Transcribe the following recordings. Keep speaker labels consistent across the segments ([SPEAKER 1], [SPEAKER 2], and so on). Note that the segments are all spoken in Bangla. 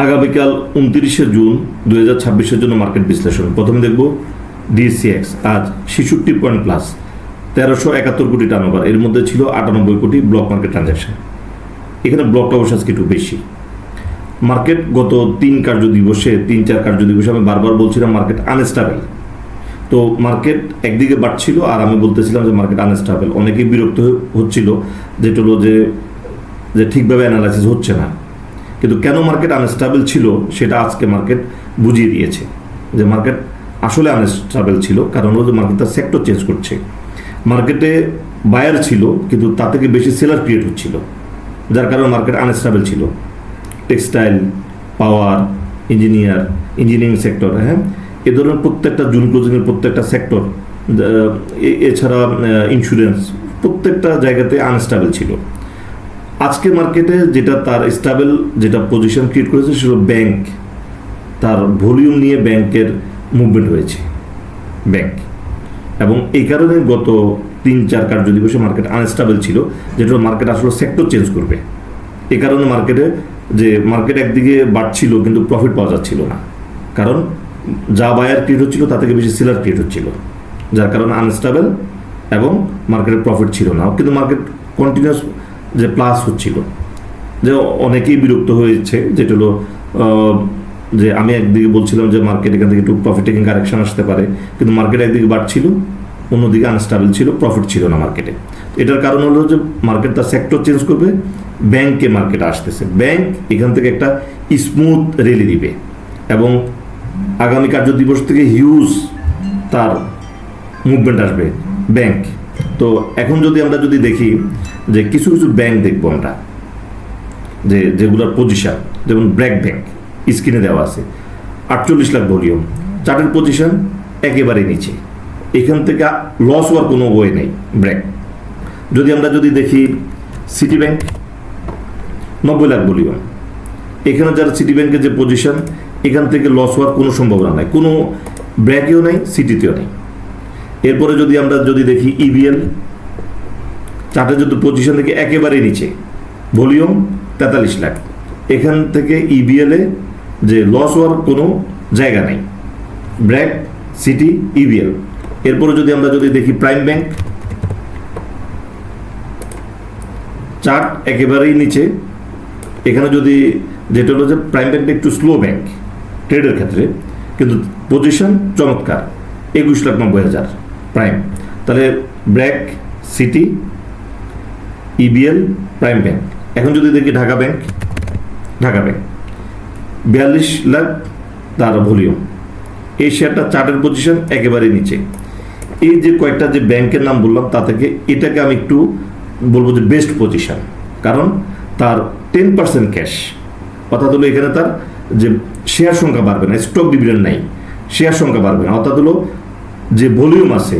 [SPEAKER 1] আগামীকাল 29 জুন 2026-এর জন্য মার্কেট বিশ্লেষণ। প্রথমে দেখব ডিএসসিএক্স আজ 66 পয়েন্ট প্লাস 1371 কোটি টার্নওভার, এর মধ্যে ছিল 98 কোটি ব্লক মার্কেট ট্রানজ্যাকশন। এখানে ব্লকটা অবশ্য আজকে একটু বেশি। মার্কেট গত 3 কার্য দিবসে 3-4 কার্য দিবসে আমি বারবার বলছিলাম মার্কেট আনস্টেবল। তো মার্কেট একদিকে বাড়ছিল আর আমি বলতেছিলাম যে মার্কেট আনস্টেবল। অনেকেই বিরক্ত হচ্ছিল যেটা হলো যে ঠিকভাবে অ্যানালাইসিস হচ্ছে না। কিন্তু কেন মার্কেট আনস্টেবল ছিল সেটা আজকে মার্কেট বুঝিয়ে দিয়েছে যে মার্কেট আসলে আনস্টেবল ছিল, কারণ হলো যে মার্কেট তার সেক্টর চেঞ্জ করছে। মার্কেটে বায়ার ছিল কিন্তু তা থেকে বেশি সেলার ক্রিয়েট হচ্ছিল, যার কারণে মার্কেট আনস্টেবল ছিল। টেক্সটাইল, পাওয়ার, ইঞ্জিনিয়ারিং সেক্টর, হ্যাঁ, এ ধরনের প্রত্যেকটা জুন ক্লোজিংয়ের প্রত্যেকটা সেক্টর, এছাড়া ইন্স্যুরেন্স, প্রত্যেকটা জায়গাতে আনস্টেবল ছিল। আজকে মার্কেটে যেটা তার স্টেবল যেটা পজিশন ক্রিয়েট করেছে সেটা ব্যাংক। তার ভলিউম নিয়ে ব্যাংকের মুভমেন্ট হয়েছে ব্যাংক, এবং এই কারণে গত 3-4 কার্য দিবসে মার্কেট আনস্টেবল ছিল, যেটা মার্কেট আসলে সেক্টর চেঞ্জ করবে। এই কারণে মার্কেট একদিকে বাড়ছিল কিন্তু প্রফিট পাওয়া যাচ্ছিল না, কারণ যা বায়ার ক্রিয়েট হচ্ছিল তা থেকে বেশি সেলার ক্রিয়েট হচ্ছিল, যার কারণে আনস্টেবল এবং মার্কেটের প্রফিট ছিল না। কিন্তু মার্কেট কন্টিনিউয়াস যে প্লাস হচ্ছিল, যে অনেকেই বিরক্ত হয়েছে, যেটা হলো যে আমি একদিকে বলছিলাম যে মার্কেট এখান থেকে একটু প্রফিট টেকিং কারেকশন আসতে পারে, কিন্তু মার্কেট একদিকে বাড়ছিল, অন্যদিকে আনস্টেবল ছিল, প্রফিট ছিল না মার্কেটে। এটার কারণ হলো যে মার্কেট তার সেক্টর চেঞ্জ করবে, ব্যাংকে মার্কেটে আসতেছে। ব্যাংক এখান থেকে একটা স্মুথ র্যালি দিবে এবং আগামী কার্য দিবস থেকে হিউজ তার মুভমেন্ট আসবে ব্যাংক। তো এখন আমরা যদি দেখি যে কিছু কিছু ব্যাংক দেখবো আমরা, যেগুলোর পজিশন, যেমন ব্র্যাক ব্যাংক স্ক্রিনে দেওয়া আছে 48 লাখ ভলিউম, চার্টের পজিশন একেবারে নিচে, এখান থেকে লস হওয়ার কোনো ওয়ে নেই ব্র্যাক। যদি দেখি সিটি ব্যাংক 90 লাখ ভলিউম, এখানে যারা সিটি ব্যাংকের যে পজিশন, এখান থেকে লস হওয়ার কোনো সম্ভাবনা নাই, কোনো ব্র্যাকেও নেই, সিটিতেও নেই। এরপরে যদি দেখি ইবিএল, চার্টের যদি পজিশন থেকে একেবারে নিচে, ভলিউম 43 লাখ, এখান থেকে ইবিএলে যে লস হওয়ার কোনো জায়গা নেই, ব্র্যাক, সিটি, ইবিএল। এরপরে যদি দেখি প্রাইম ব্যাংক, চার্ট একেবারেই নিচে, এখানে যেটা হলো যে প্রাইম ব্যাংকটা একটু স্লো ব্যাংক ট্রেডের ক্ষেত্রে, কিন্তু পজিশন চমৎকার 21,90,000 প্রাইম। তাহলে BRAC, city, EBL, prime bank. এখন যদি দেখি ঢাকা ব্যাংক 42 লাখ তার ভলিউম, এই শেয়ারটা চার্টের পজিশন একেবারে নিচে। এই যে কয়েকটা যে ব্যাংকের নাম বললাম তা থেকে এটাকে আমি একটু বলবো যে বেস্ট পজিশন, কারণ তার 10% ক্যাশ, অর্থাৎ হলো এখানে তার যে শেয়ার সংখ্যা বাড়বে না, স্টক ডিভিডেন্ড নাই, শেয়ার সংখ্যা বাড়বে না, অর্থাৎ হলো যে ভলিউম আছে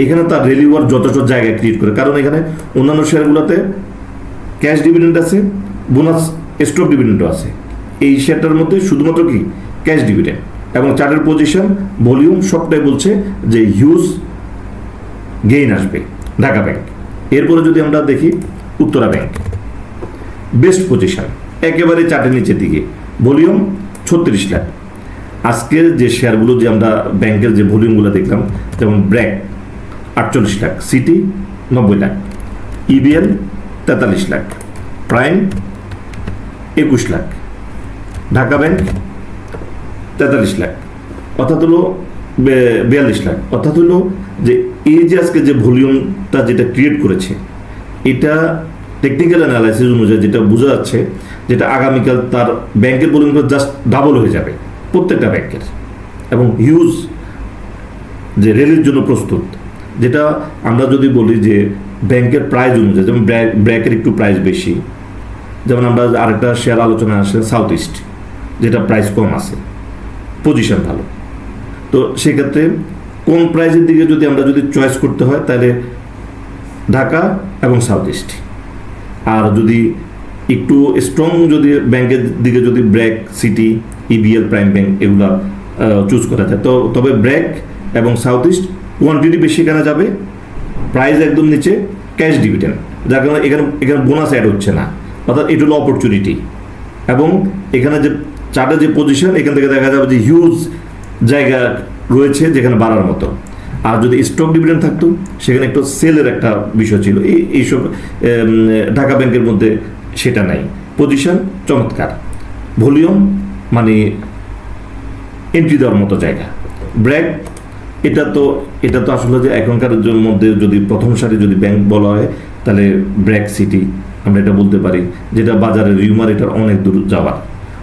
[SPEAKER 1] এখানে তার র্যালি হওয়ার যথেষ্ট জায়গা ক্রিয়েট করে। কারণ এখানে অন্যান্য শেয়ারগুলোতে ক্যাশ ডিভিডেন্ড আছে, বোনাস স্টক ডিভিডেন্ডও আছে, এই শেয়ারটার মধ্যে শুধুমাত্র কি ক্যাশ ডিভিডেন্ড, এবং চার্টের পজিশন, ভলিউম সবটাই বলছে যে হিউজ গেইন আসবে ঢাকা ব্যাংক। এরপরে আমরা দেখি উত্তরা ব্যাংক, বেস্ট পজিশন একেবারে চার্টের নিচের দিকে, ভলিউম 36 লাখ। আজকের যে শেয়ারগুলো যে আমরা ব্যাংকের যে ভলিউমগুলো দেখলাম, যেমন BRAC 48 lakh, city 90 lakh, EBL 43 lakh, prime 21 lakh, Dhaka bank 43 lakh, অর্থাৎ হলো 42 লাখ। অর্থাৎ হলো যে এই যে আজকে যে ভলিউমটা যেটা ক্রিয়েট করেছে, এটা টেকনিক্যাল অ্যানালাইসিস অনুযায়ী যেটা বোঝা যাচ্ছে, যেটা আগামীকাল তার ব্যাংকের ভলিউমটা জাস্ট ডাবল হয়ে যাবে প্রত্যেকটা ব্যাংকের, এবং হিউজ যে র্যালির জন্য প্রস্তুত। যেটা আমরা যদি বলি যে ব্যাংকের প্রাইস অনুযায়ী, যেমন ব্র্যাকের একটু প্রাইস বেশি, যেমন আমরা আরেকটা শেয়ার আলোচনায় আসে সাউথ ইস্ট, যেটা প্রাইস কম আছে, পজিশন ভালো। তো সেক্ষেত্রে কম প্রাইসের দিকে আমরা চয়েস করতে হয় তাহলে ঢাকা এবং সাউথ ইস্ট, আর যদি একটু স্ট্রং ব্যাংকের দিকে BRAC, city, EBL, prime bank এগুলা চুজ করা যায়, তবে ব্র্যাক এবং সাউথ ইস্ট কোয়ান্টিটি বেশি কেনা যাবে, প্রাইস একদম নিচে, ক্যাশ ডিভিডেন্ড, যার কারণে এখানে বোনাস অ্যাড হচ্ছে না, অর্থাৎ এটা হলো অপরচুনিটি। এবং এখানে যে চার্টে যে পজিশন, এখান থেকে দেখা যাবে যে হিউজ জায়গা রয়েছে যেখানে বাড়ার মতো। আর যদি স্টক ডিভিডেন্ড থাকতো সেখানে একটু সেলের একটা বিষয় ছিল, এইসব ঢাকা ব্যাংকের মধ্যে সেটা নাই। পজিশন চমৎকার, ভলিউম মানে এন্ট্রি দেওয়ার মতো জায়গা। ব্র্যাক এটা তো আসলে যে এখনকার মধ্যে যদি প্রথম সারি যদি ব্যাংক বলা হয় তাহলে ব্র্যাক সিটি আমরা এটা বলতে পারি, যেটা বাজারের রিউমার এটার অনেক দূর যাওয়ার।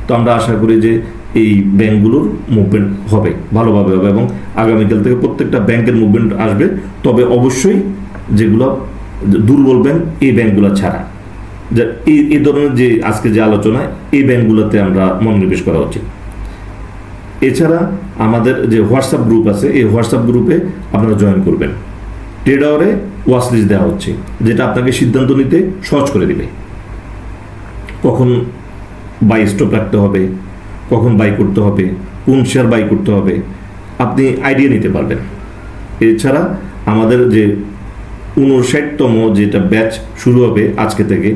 [SPEAKER 1] তো আমরা আশা করি যে এই ব্যাংকগুলোর মুভমেন্ট হবে, ভালোভাবে হবে, এবং আগামীকাল থেকে প্রত্যেকটা ব্যাংকের মুভমেন্ট আসবে। তবে অবশ্যই যেগুলো দুর্বল ব্যাংক, এই ব্যাংকগুলো ছাড়া, যে এই ধরনের যে আজকে যে আলোচনা, এই ব্যাংকগুলোতে আমরা মনোনিবেশ করা উচিত। এছাড়া আমাদের যে হোয়াটসঅ্যাপ গ্রুপ আছে, এই হোয়াটসঅ্যাপ গ্রুপে আপনারা জয়েন করবেন। ট্রেডারে ওয়াচ লিস্ট দেওয়া হচ্ছে, যেটা আপনাকে সিদ্ধান্ত নিতে সহজ করে দিবে। কখন বাই স্টপ রাখতে হবে, কখন বাই করতে হবে, কোন শেয়ার বাই করতে হবে, আপনি আইডিয়া নিতে পারবেন। এছাড়া আমাদের যে 59তম যেটা ব্যাচ শুরু হবে আজকে থেকে,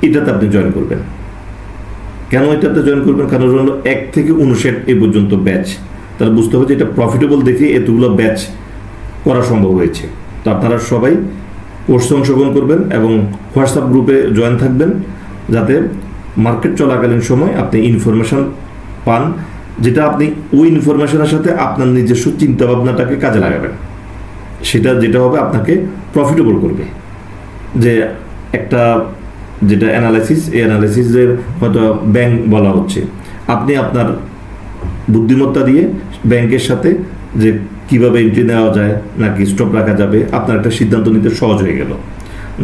[SPEAKER 1] এটাতে আপনি জয়েন করবেন। কেন এটাতে জয়েন করবেন? কারণ হলো 1 থেকে 59 এই পর্যন্ত ব্যাচ, তাহলে বুঝতে হবে যে এটা প্রফিটেবল দেখে এতগুলো ব্যাচ করা সম্ভব হয়েছে। তো আপনারা সবাই কোর্সে অংশগ্রহণ করবেন এবং হোয়াটসঅ্যাপ গ্রুপে জয়েন থাকবেন, যাতে মার্কেট চলাকালীন সময় আপনি ইনফরমেশন পান, যেটা আপনি ওই ইনফরমেশনের সাথে আপনার নিজস্ব চিন্তাভাবনাটাকে কাজে লাগাবেন। সেটা যেটা হবে আপনাকে প্রফিটেবল করবে। যে একটা যেটা অ্যানালাইসিস, এই অ্যানালাইসিসের হয়তো ব্যাংক বলা হচ্ছে, আপনি আপনার বুদ্ধিমত্তা দিয়ে ব্যাংকের সাথে যে কিভাবে এন্ট্রি নেওয়া যায় নাকি স্টপ রাখা যাবে, আপনার একটা সিদ্ধান্ত নিতে সহজ হয়ে গেল।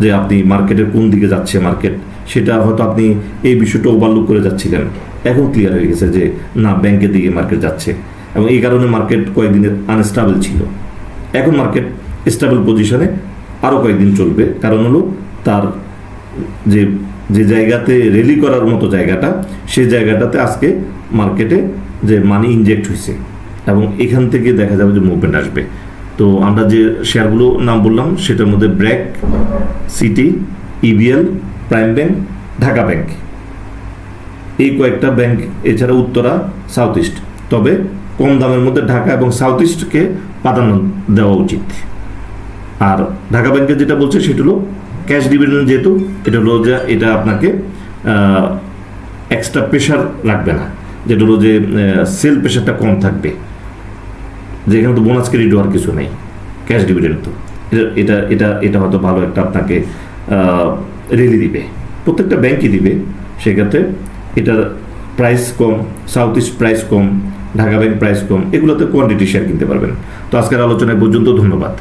[SPEAKER 1] যে আপনি মার্কেটের কোন দিকে যাচ্ছে মার্কেট, সেটা হয়তো আপনি এই বিষয়টা ওভারলুক করে যাচ্ছিলেন, এখন ক্লিয়ার হয়ে গেছে যে না, ব্যাংকের দিকে মার্কেট যাচ্ছে, এবং এই কারণে মার্কেট কয়েকদিনের আনস্টেবল ছিল। এখন মার্কেট স্টেবল পজিশনে আরও কয়েকদিন চলবে, কারণ হলো তার যে জায়গাতে র্যালি করার মতো জায়গাটা, সেই জায়গাটাতে আজকে মার্কেটে যে মানি ইনজেক্ট হয়েছে, এবং এখান থেকে দেখা যাবে যে মুভমেন্ট আসবে। তো আমরা যে শেয়ারগুলো নাম বললাম সেটার মধ্যে BRAC, city, EBL, prime bank, Dhaka bank, এই কয়েকটা ব্যাংক, এছাড়া উত্তরা, সাউথ ইস্ট। তবে কম দামের মধ্যে ঢাকা এবং সাউথ ইস্টকে প্রাধান্য দেওয়া উচিত। আর ঢাকা ব্যাংকের যেটা বলছে সেটা হলো ক্যাশ ডিভিডেন্ড, যেহেতু এটা হলো যে এটা আপনাকে এক্সট্রা প্রেশার রাখবে না, যেটা হলো যে সেল প্রেশারটা কম থাকবে, যেখানে তো বোনাস ক্রেডিট হওয়ার কিছু নেই, ক্যাশ ডিভিডেন্ড। তো এটা এটা এটা হয়তো ভালো একটা আপনাকে রেলি দিবে, প্রত্যেকটা ব্যাংকই দিবে। সেক্ষেত্রে এটার প্রাইস কম, সাউথ ইস্ট প্রাইস কম, ঢাকা ব্যাংক প্রাইস কম, এগুলোতে কোয়ান্টিটি শেয়ার কিনতে পারবেন। তো আজকের আলোচনায় পর্যন্ত, ধন্যবাদ।